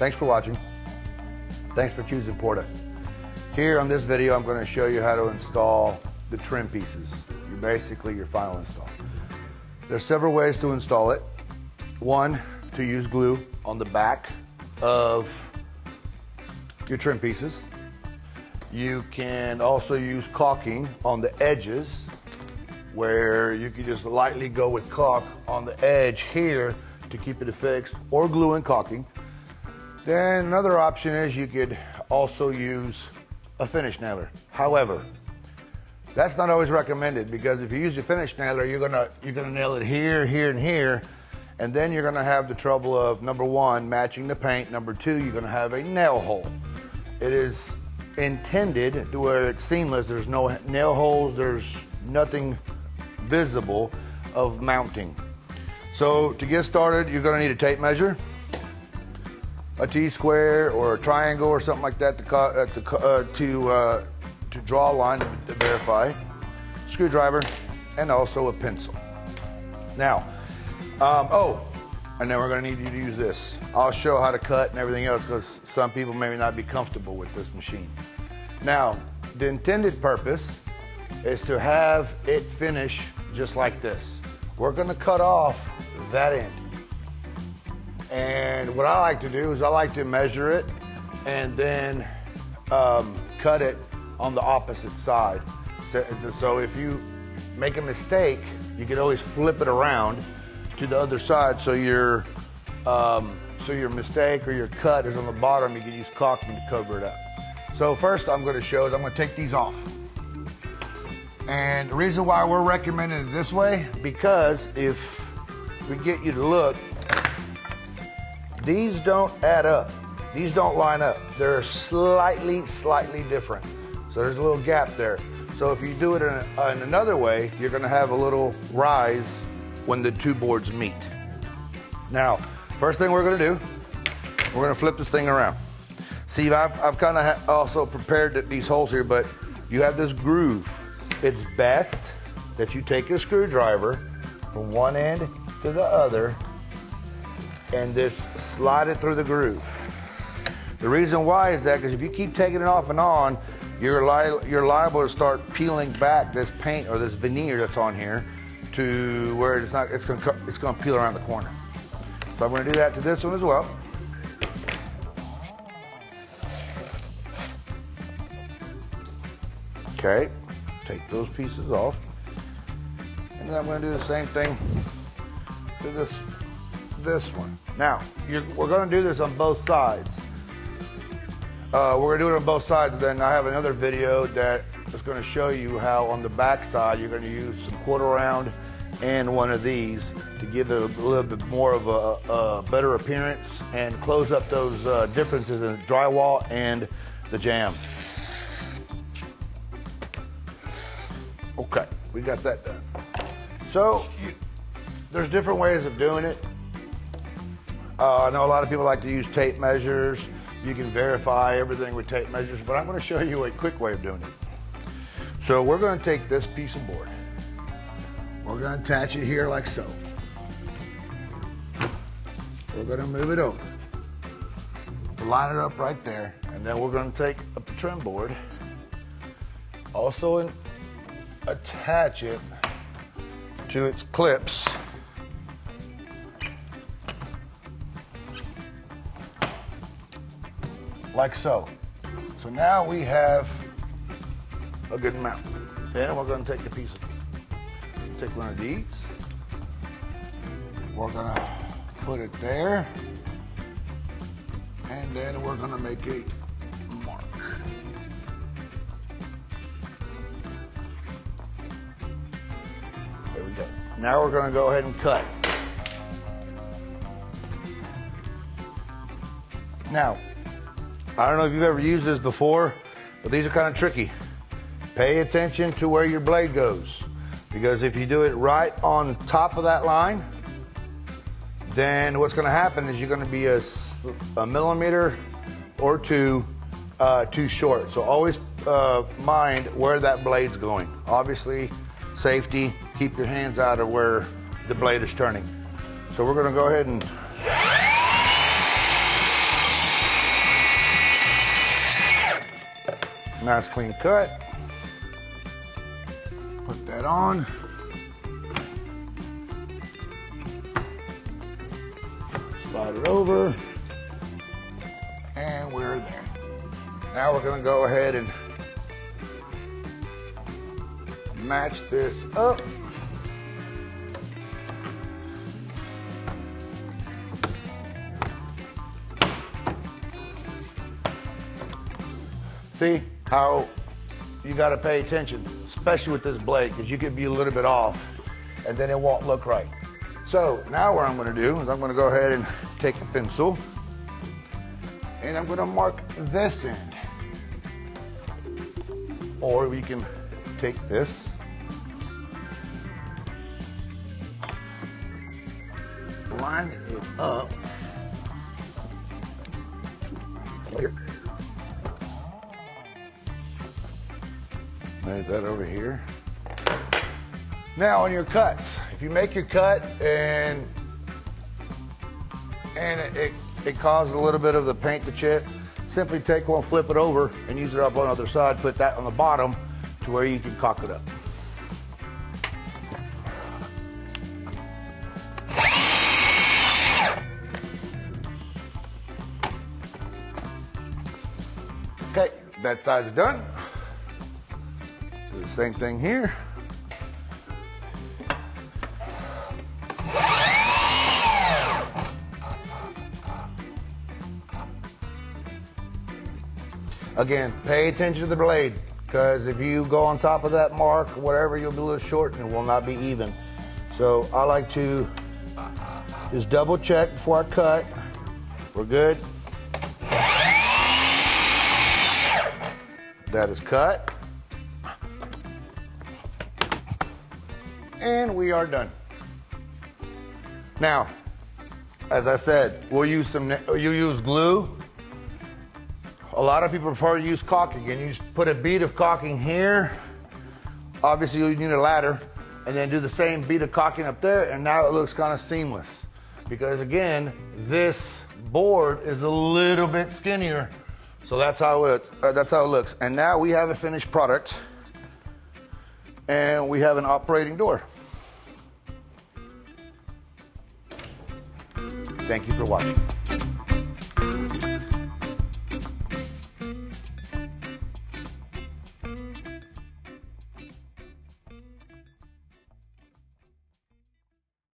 Thanks for watching. Thanks for choosing Porta. Here on this video, I'm going to show you how to install the trim pieces. Basically your final install. There's several ways to install it. One, to use glue on the back of your trim pieces. You can also use caulking on the edges, where you can just lightly go with caulk on the edge here to keep it affixed, or glue and caulking. Then another option is you could also use a finish nailer. However, that's not always recommended, because if you use a finish nailer, you're gonna nail it here, here, and here, and then you're gonna have the trouble of, number one, matching the paint. Number two, you're gonna have a nail hole. It is intended to where it's seamless. There's no nail holes. There's nothing visible of mounting. So to get started, you're gonna need a tape measure, a T-square or a triangle or something like that to draw a line to verify, screwdriver, and also a pencil. Now, and then we're going to need you to use this. I'll show how to cut and everything else, because some people may not be comfortable with this machine. Now, the intended purpose is to have it finish just like this. We're going to cut off that end. And what I like to do is I like to measure it and then cut it on the opposite side. So if you make a mistake, you can always flip it around to the other side, so your mistake or your cut is on the bottom. You can use caulking to cover it up. So first I'm going to show is I'm going to take these off. And the reason why we're recommending it this way, because if we get you to look, these don't add up. These don't line up. They're slightly different. So there's a little gap there. So if you do it in another way, you're going to have a little rise when the two boards meet. Now, first thing we're going to do, we're going to flip this thing around. See, I've kind of also prepared these holes here, but you have this groove. It's best that you take a screwdriver from one end to the other and just slide it through the groove. The reason why is that because if you keep taking it off and on, you're liable to start peeling back this paint or this veneer that's on here to where it's gonna peel around the corner. So I'm gonna do that to this one as well. Okay, take those pieces off. And then I'm gonna do the same thing to this one. Now, we're gonna do this on both sides. We're gonna do it on both sides, and then I have another video that is gonna show you how on the back side you're gonna use some quarter round and one of these to give it a little bit more of a better appearance and close up those differences in the drywall and the jamb. Okay, we got that done. So there's different ways of doing it. I know a lot of people like to use tape measures. You can verify everything with tape measures, but I'm going to show you a quick way of doing it. So we're going to take this piece of board. We're going to attach it here like so. We're going to move it over. Line it up right there, and then we're going to take a trim board. Also attach it to its clips. Like so. So now we have a good mount. Then we're going to take take one of these. We're going to put it there. And then we're going to make a mark. There we go. Now we're going to go ahead and cut. Now, I don't know if you've ever used this before, but these are kind of tricky. Pay attention to where your blade goes, because if you do it right on top of that line, then what's going to happen is you're going to be a millimeter or two too short. So always mind where that blade's going. Obviously, safety, keep your hands out of where the blade is turning. So we're going to go ahead and Nice clean cut. Put that on. Slide it over. And we're there. Now we're going to go ahead and match this up. See how you got to pay attention, especially with this blade, because you could be a little bit off and then it won't look right. So now what I'm going to do is I'm going to go ahead and take a pencil and I'm going to mark this end. Or we can take this, line it up here. Move that over here. Now on your cuts, if you make your cut and it causes a little bit of the paint to chip, simply take one, flip it over, and use it up on the other side. Put that on the bottom to where you can caulk it up. Okay, that side's done. Do the same thing here. Again, pay attention to the blade, because if you go on top of that mark, whatever, you'll be a little short and it will not be even. So I like to just double check before I cut. We're good. That is cut. And we are done. Now, as I said, we'll use you use glue. A lot of people prefer to use caulking, and you just put a bead of caulking here. Obviously, you need a ladder, and then do the same bead of caulking up there, and now it looks kind of seamless. Because again, this board is a little bit skinnier, so that's how it looks. And now we have a finished product, and we have an operating door. Thank you for watching.